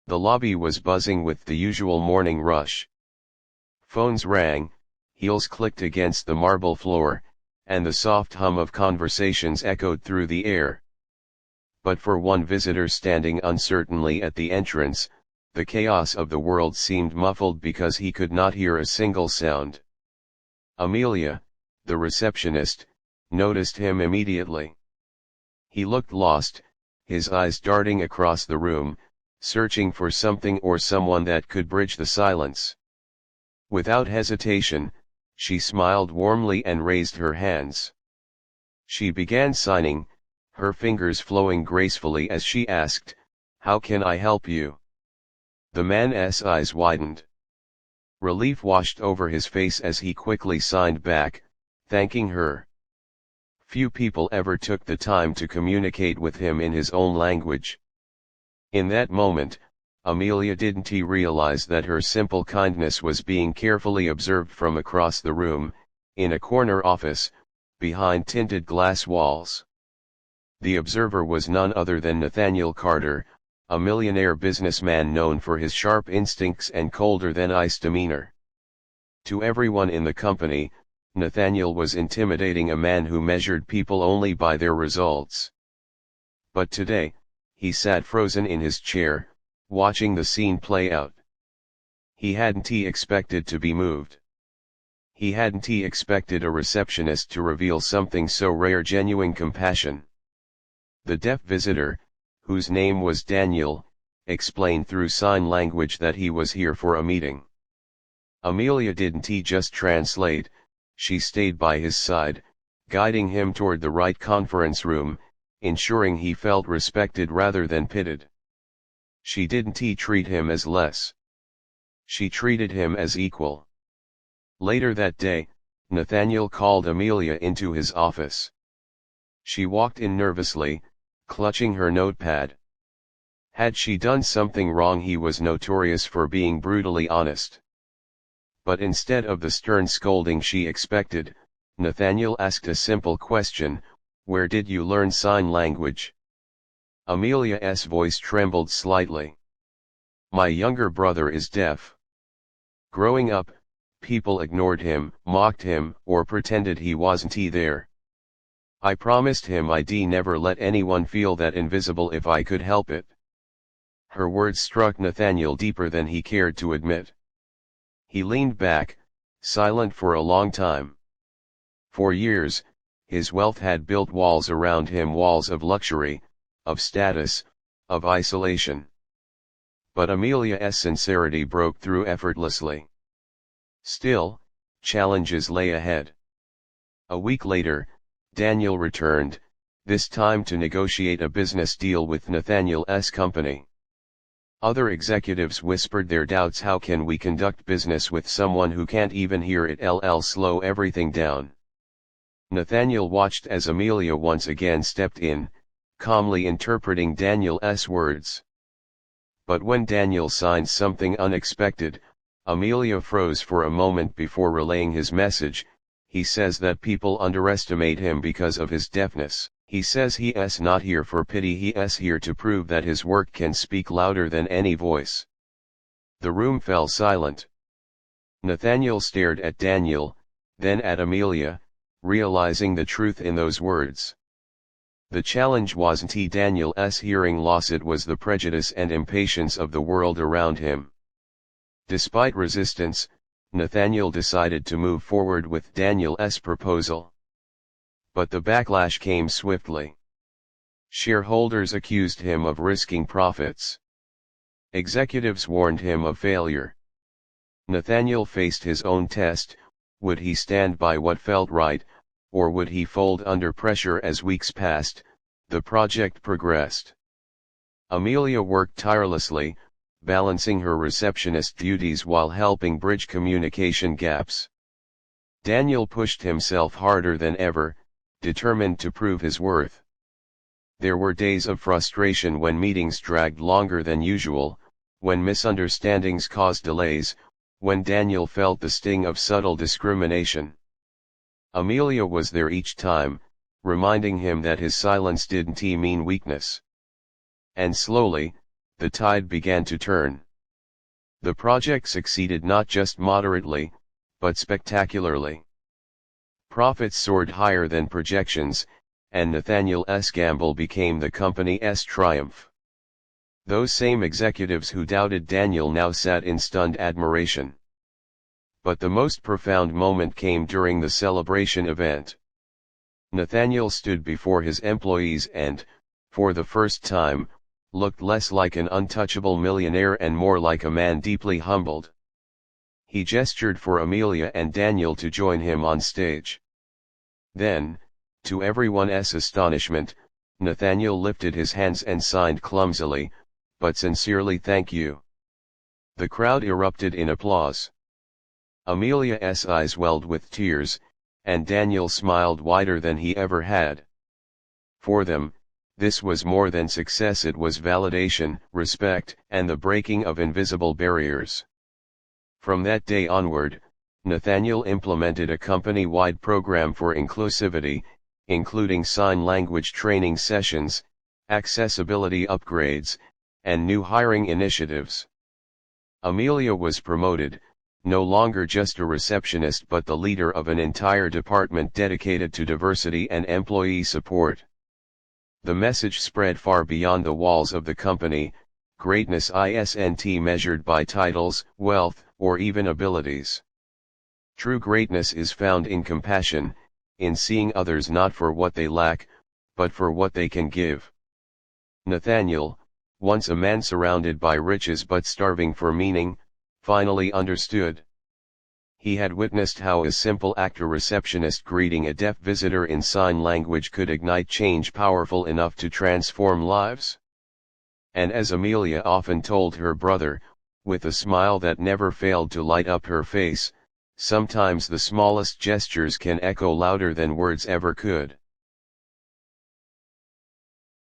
The lobby was buzzing with the usual morning rush. Phones rang, heels clicked against the marble floor, and the soft hum of conversations echoed through the air. But for one visitor standing uncertainly at the entrance, the chaos of the world seemed muffled because he could not hear a single sound. Amelia, the receptionist, noticed him immediately. He looked lost, his eyes darting across the room, searching for something or someone that could bridge the silence. Without hesitation, she smiled warmly and raised her hands. She began signing, her fingers flowing gracefully as she asked, "How can I help you?" The man's eyes widened. Relief washed over his face as he quickly signed back, thanking her. Few people ever took the time to communicate with him in his own language. In that moment, Amelia didn't realize that her simple kindness was being carefully observed from across the room, in a corner office, behind tinted glass walls. The observer was none other than Nathaniel Carter, a millionaire businessman known for his sharp instincts and colder-than-ice demeanor. To everyone in the company, Nathaniel was intimidating, a man who measured people only by their results. But today, he sat frozen in his chair, watching the scene play out. He hadn't expected to be moved. He hadn't expected a receptionist to reveal something so rare: genuine compassion. The deaf visitor, whose name was Daniel, explained through sign language that he was here for a meeting. Amelia didn't just translate, she stayed by his side, guiding him toward the right conference room, ensuring he felt respected rather than pitied. She didn't treat him as less. She treated him as equal. Later that day, Nathaniel called Amelia into his office. She walked in nervously, clutching her notepad. Had she done something wrong? He was notorious for being brutally honest. But instead of the stern scolding she expected, Nathaniel asked a simple question: "Where did you learn sign language?" Amelia's voice trembled slightly. "My younger brother is deaf. Growing up, people ignored him, mocked him, or pretended he wasn't there. I promised him I'd never let anyone feel that invisible if I could help it." Her words struck Nathaniel deeper than he cared to admit. He leaned back, silent for a long time. For years, his wealth had built walls around him, walls of luxury, of status, of isolation. But Amelia's sincerity broke through effortlessly. Still, challenges lay ahead. A week later, Daniel returned, this time to negotiate a business deal with Nathaniel's company. Other executives whispered their doubts. How can we conduct business with someone who can't even hear it? Slow everything down. Nathaniel watched as Amelia once again stepped in, calmly interpreting Daniel's words. But when Daniel signed something unexpected, Amelia froze for a moment before relaying his message. "He says that people underestimate him because of his deafness. He says he's not here for pity, he's here to prove that his work can speak louder than any voice." The room fell silent. Nathaniel stared at Daniel, then at Amelia, realizing the truth in those words. The challenge wasn't Daniel's hearing loss, it was the prejudice and impatience of the world around him. Despite resistance, Nathaniel decided to move forward with Daniel's proposal. But the backlash came swiftly. Shareholders accused him of risking profits. Executives warned him of failure. Nathaniel faced his own test: would he stand by what felt right, or would he fold under pressure? As weeks passed, the project progressed. Amelia worked tirelessly, balancing her receptionist duties while helping bridge communication gaps. Daniel pushed himself harder than ever, determined to prove his worth. There were days of frustration when meetings dragged longer than usual, when misunderstandings caused delays, when Daniel felt the sting of subtle discrimination. Amelia was there each time, reminding him that his silence didn't mean weakness. And slowly, the tide began to turn. The project succeeded not just moderately, but spectacularly. Profits soared higher than projections, and Nathaniel's gamble became the company's triumph. Those same executives who doubted Daniel now sat in stunned admiration. But the most profound moment came during the celebration event. Nathaniel stood before his employees and, for the first time, looked less like an untouchable millionaire and more like a man deeply humbled. He gestured for Amelia and Daniel to join him on stage. Then, to everyone's astonishment, Nathaniel lifted his hands and signed clumsily, but sincerely, "Thank you." The crowd erupted in applause. Amelia's eyes welled with tears, and Daniel smiled wider than he ever had. For them, this was more than success, it was validation, respect, and the breaking of invisible barriers. From that day onward, Nathaniel implemented a company-wide program for inclusivity, including sign language training sessions, accessibility upgrades, and new hiring initiatives. Amelia was promoted, no longer just a receptionist but the leader of an entire department dedicated to diversity and employee support. The message spread far beyond the walls of the company: greatness isn't measured by titles, wealth, or even abilities. True greatness is found in compassion, in seeing others not for what they lack, but for what they can give. Nathaniel, once a man surrounded by riches but starving for meaning, finally understood. He had witnessed how a simple act, a receptionist greeting a deaf visitor in sign language, could ignite change powerful enough to transform lives. And as Amelia often told her brother, with a smile that never failed to light up her face, sometimes the smallest gestures can echo louder than words ever could.